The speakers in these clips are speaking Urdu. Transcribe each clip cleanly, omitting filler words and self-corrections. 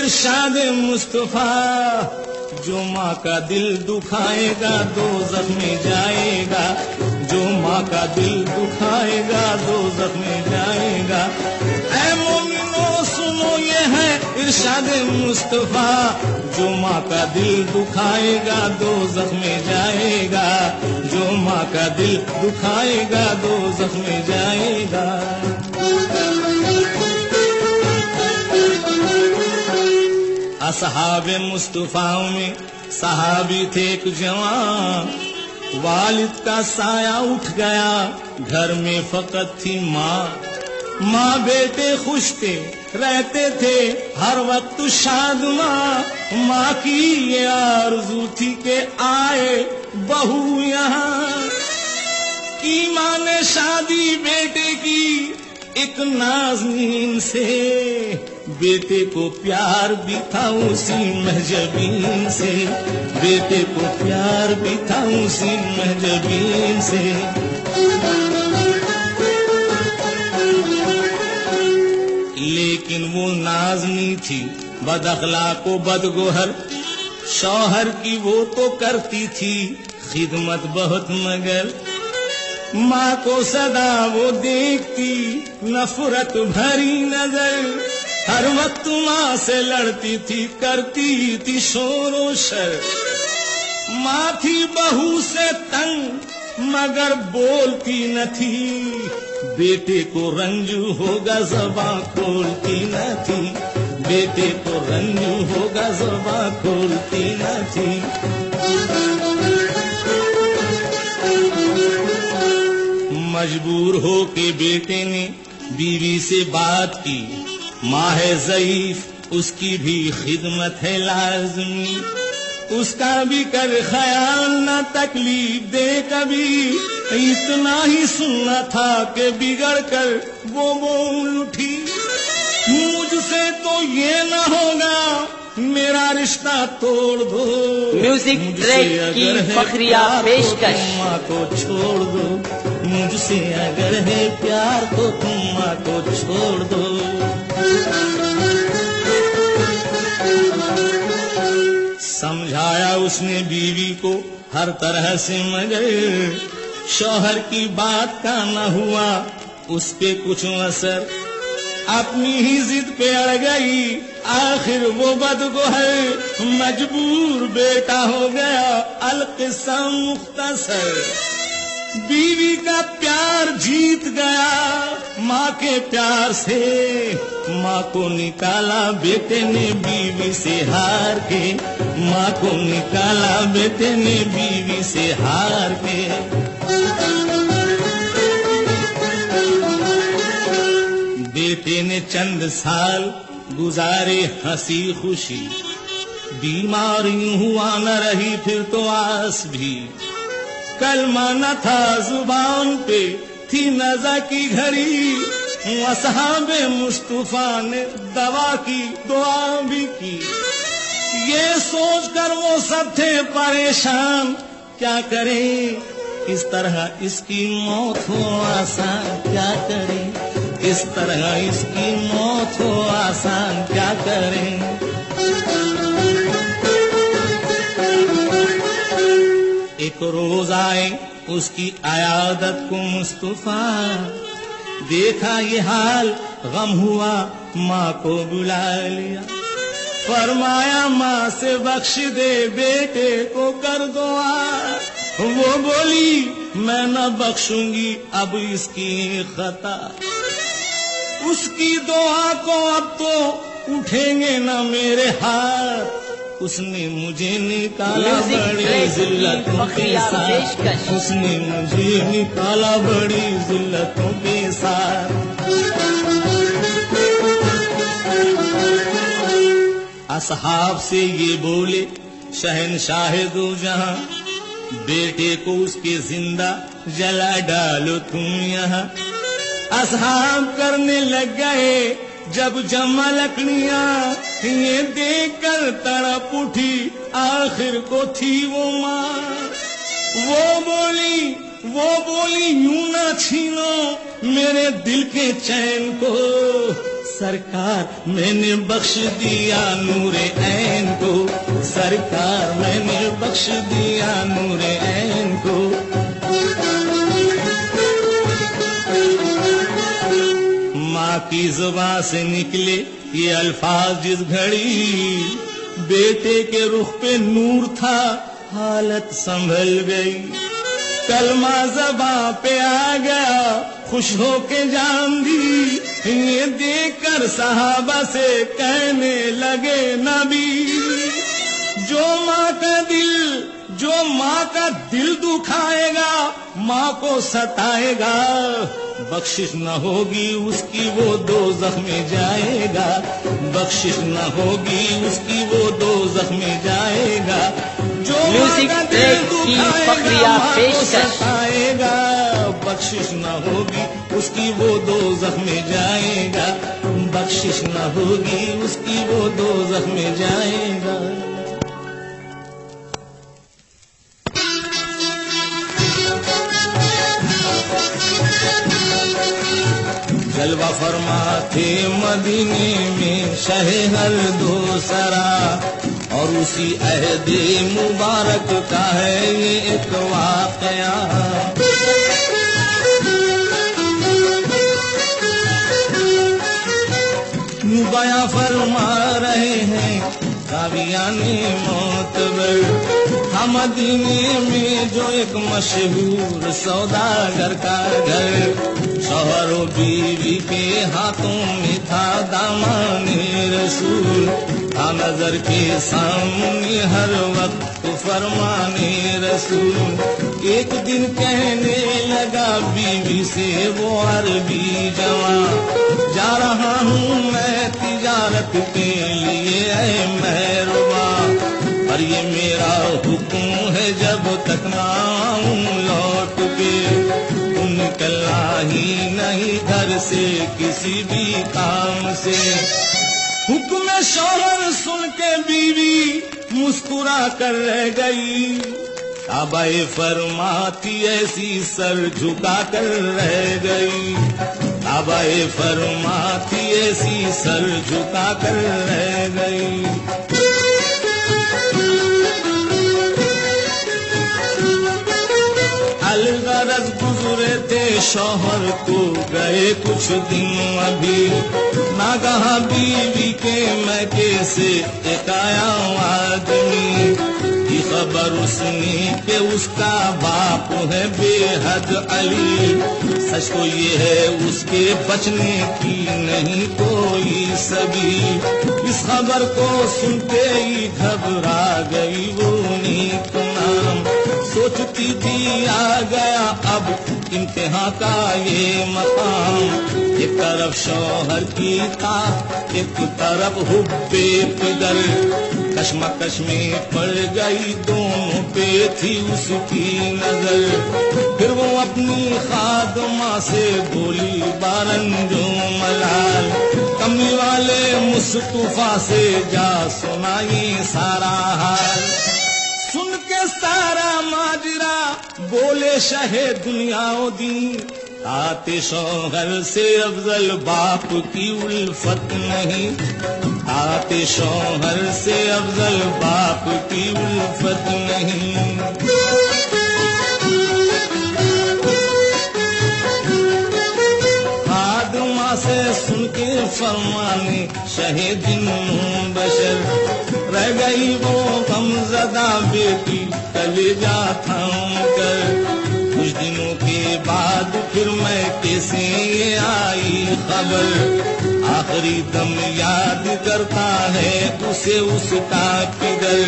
ارشاد مصطفیٰ، جو ماں کا دل دکھائے گا دوزخ میں جائے گا، جو ماں کا دل دکھائے گا دوزخ میں جائے گا۔ اے مومنو سنو یہ ہے ارشاد مصطفیٰ، جو ماں کا دل دکھائے گا دوزخ میں جائے گا، جو ماں کا دل دکھائے گا دوزخ میں جائے گا۔ اصحاب مصطفیٰ میں صحابی تھے ایک جوان، والد کا سایہ اٹھ گیا، گھر میں فقط تھی ماں۔ ماں بیٹے خوش تھے، رہتے تھے ہر وقت شادماں۔ ماں کی یہ آرزو تھی کہ آئے بہو یہاں، ایمان شادی بیٹے کی ایک نازنین سے، بیٹے کو پیار بھی تھا اسی مہجبین سے، بیٹے کو پیار بھی تھا اسی مہجبین سے۔ لیکن وہ نازنی تھی بد اخلاق و بدگوہر، شوہر کی وہ تو کرتی تھی خدمت بہت، مگر ماں کو سدا وہ دیکھتی نفرت بھری نظر، ہر وقت ماں سے لڑتی تھی، کرتی تھی شور و شر۔ ماں تھی بہو سے تنگ مگر بولتی نہ تھی، بیٹے کو رنجو ہوگا زباں کھولتی نہ تھی، بیٹے کو رنجو ہوگا زباں کھولتی نہ تھی۔ مجبور ہو کے بیٹے نے بیوی سے بات کی، ماں ہے ضعیف اس کی بھی خدمت ہے لازمی، اس کا بھی کر خیال نہ تکلیف دے کبھی، اتنا ہی سننا تھا کہ بگڑ کر وہ بول اٹھی، مجھ سے تو یہ نہ ہوگا میرا رشتہ توڑ دو، میوزک ٹریک کی فخریہ پیشکش۔ ماں کو چھوڑ دو، مجھ سے اگر ہے پیار تو تم ماں کو چھوڑ دو۔ سمجھایا اس نے بیوی کو ہر طرح سے، مگر شوہر کی بات کا نہ ہوا اس پہ کچھ اثر، اپنی ہی ضد پہ اڑ گئی، آخر وہ بدگوہر مجبور بیٹا ہو گیا۔ القصہ مختصر، بیوی کا پیار جیت گیا ماں کے پیار سے، ماں کو نکالا بیٹے نے بیوی سے ہار کے، ماں کو نکالا بیٹے نے بیوی سے ہار کے۔ بیٹے نے چند سال گزارے ہنسی خوشی، بیمار یوں ہوا نہ رہی پھر تو آس بھی، کلمہ نہ تھا زبان پہ تھی نزا کی گھڑی، اصحاب مصطفیٰ نے دوا کی دعا بھی کی، یہ سوچ کر وہ سب تھے پریشان کیا کریں، اس طرح اس کی موت ہو آسان کیا کریں، اس طرح اس کی موت ہو آسان کیا کریں۔ ایک روز آئے اس کی عیادت کو مصطفیٰ، دیکھا یہ حال غم ہوا ماں کو بلا لیا، فرمایا ماں سے بخش دے بیٹے کو کر دعا، وہ بولی میں نہ بخشوں گی اب اس کی خطا، اس کی دعا کو اب تو اٹھیں گے نہ میرے ہاتھ، اس نے مجھے نکالا بڑی ذلتوں کے ساتھ، اس نے مجھے نکالا بڑی ذلتوں کے ساتھ۔ اصحاب سے یہ بولے شہنشاہ دو جہاں، بیٹے کو اس کے زندہ جلا ڈالو تم یہاں۔ اصحاب کرنے لگ گئے جب جمع لکڑیاں، یہ دیکھ کر تڑپ اٹھی آخر کو تھی وہ ماں، وہ بولی یوں نہ چھینو میرے دل کے چین کو، سرکار میں نے بخش دیا نور عین کو، سرکار میں نے بخش دیا نور عین کو۔ ماں کی زبان سے نکلے یہ الفاظ جس گھڑی، بیٹے کے رخ پہ نور تھا حالت سنبھل گئی۔ کلمہ زباں پہ آ گیا خوش ہو کے جان دی، یہ دیکھ کر صحابہ سے کہنے لگے نبی، جو ماں کا دل دکھائے گا، ماں کو ستائے گا، بخشش نہ ہوگی اس کی وہ دوزخ میں جائے گا، بخشش نہ ہوگی اس کی وہ دوزخ میں جائے گا۔ جو میوزک ٹریک کی فخریہ پیشکش، ستائے گا، بخشش نہ ہوگی اس کی وہ دوزخ میں جائے گا، بخشش نہ ہوگی اس کی وہ دوزخ میں جائے گا۔ جلوہ فرما تھے مدینے میں شہ ہر دوسرا، اور اسی عہد مبارک کا ہے یہ ایک واقعہ۔ بیاں فرما رہے ہیں راویان معتبر، مدینے میں جو ایک مشہور سوداگر کا گھر، شوہر و بیوی کے ہاتھوں میں تھا دامان رسول، تھا نظر کے سامنے ہر وقت فرمانے رسول۔ ایک دن کہنے لگا بیوی سے وہ عربی جوان، جا رہا ہوں میں تجارت کے لیے اے مہرباں، پر یہ میرا حکم ہے جب تک نہ آؤں لوٹ کے، تم نکلنا ہی نہیں گھر سے کسی بھی کام سے۔ حکم شوہر سن کے بیوی مسکرا کر رہ گئی، کعبہ فرماتی ایسی سر جھکا کر رہ گئی، کعبہ فرماتی ایسی سر جھکا کر رہ گئی۔ الغرض گزرے تھے شوہر کو گئے کچھ دن ابھی، ناگہاں بیوی کے میکے سے ایک آیا آدمی، کی خبر اس نے کہ اس کا باپ ہے بے حد علی، سچ تو یہ ہے اس کے بچنے کی نہیں کوئی سبھی، اس خبر کو سنتے ہی گھبرا گئی وہ نیک نام، سوچتی تھی آ گیا اب امتحان کا یہ مقام، ایک طرف شوہر کی طاق ایک طرف حب پدر، کشمکش میں پڑ گئی دونوں پہ تھی اس کی نظر، پھر وہ اپنی خادمہ سے بولی بارنجو ملال، کمی والے مصطفیٰ سے جا سنائی سارا حال، سن کے سارا ماجرا بولے شہ دنیا و دین، آتے شوہر سے افضل باپ کی الفت نہیں، آتے شوہر سے افضل باپ کی الفت نہیں۔ خادمہ سے سن کے فرمانے شہ جنوں بشر، رہ گئی وہ غمزدہ بیٹی کلیجہ تھام کر، کچھ دنوں کے بعد پھر میں کیسے آئی خبر، آخری دم یاد کرتا ہے اسے اس کا پدر،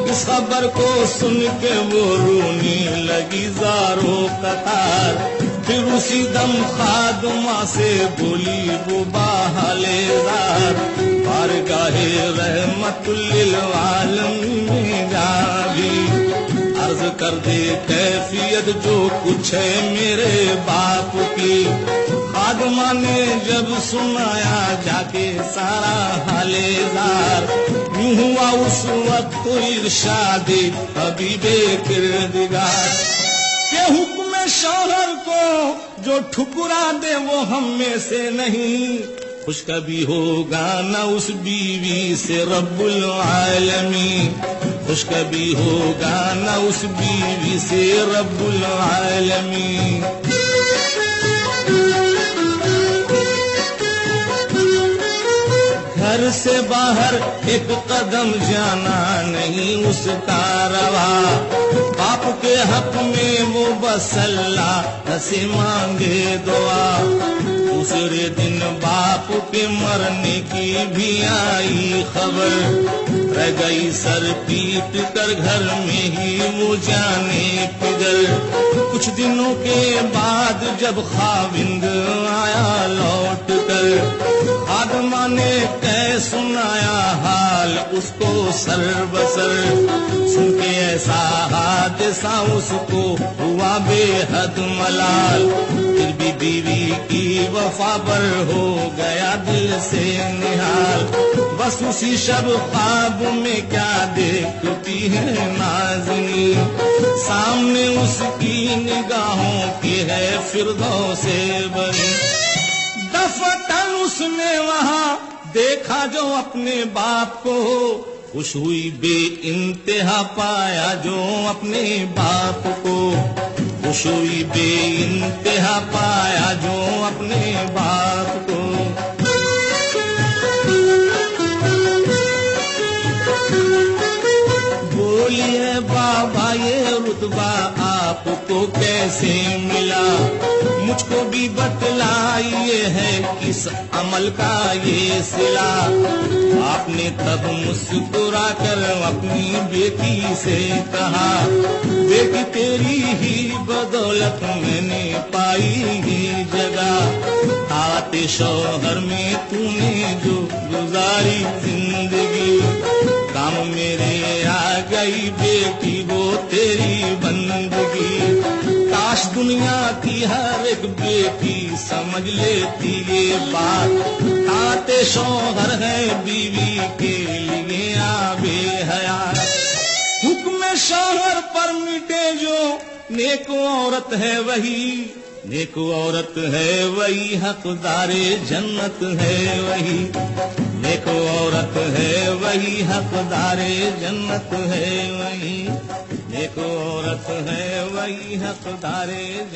اس خبر کو سن کے وہ رونے لگی زارو قطار، پھر اسی دم خادمہ سے بولی وہ باحالِ زار، بارگاہ رحمت للعالمین میں جا بھی عرض کر دے کیفیت جو کچھ ہے میرے باپ کی، خادمہ نے جب سنایا جا کے سارا حال زار، یوں ہوا اس وقت ارشاد حبیب کردگار، کہ حکم شوہر کو جو ٹھکرا دے وہ ہم میں سے نہیں، خوش کبھی ہوگا نہ اس بیوی سے رب العالمین، خوش کبھی ہوگا نہ اس بیوی سے رب العالمین۔ گھر سے باہر ایک قدم جانا نہیں اس کا روا، باپ کے حق میں وہ بس اللہ سے مانگے دعا۔ دوسرے دن باپ کے مرنے کی بھی آئی خبر، رہ گئی سر پیٹ کر گھر میں ہی وہ جانے کدھر۔ کچھ دنوں کے بعد جب خاوند آیا لوٹ کر، خادمہ نے کہہ سنایا حال اس کو سر بسر، سن کے ایسا حادثہ اس کو ہوا بے حد ملال، پھر بھی بیوی کی وفا پر ہو گیا دل سے نہال۔ بس اسی شب خواب میں کیا دیکھتی ہے نازنین، سامنے اس کی نگاہوں کی ہے فردوس بری۔ دفتن اس نے وہاں دیکھا جو اپنے باپ کو، خوش ہوئی بے انتہا پایا جو اپنے باپ کو، خوش ہوئی بے انتہا پایا جو اپنے باپ کو۔ بولیے بابا یہ رتبہ آپ کو کیسے ملا، مجھ کو بھی بتلائیے ہے کس عمل کا یہ صلہ۔ آپ نے تب مسکرا کر اپنی بیٹی سے کہا، بیٹی تیری ہی بدولت میں نے پائی ہی جگہ، طاعت شوہر میں تو نے جو گزاری زندگی، کام میرے آ گئی بیٹی وہ تیری بندگی۔ کاش دنیا کی ہر ایک بیٹی سمجھ لیتی یہ بات، طاعت شوہر ہے بیوی کے لیے آبے حیات۔ حکم شوہر پر مٹے جو نیک عورت ہے وہی، نیک عورت ہے وہی حقدار جنت ہے وہی، نیک عورت ہے وہی حقدار جنت ہے وہی، نیک عورت ہے وہی حقدار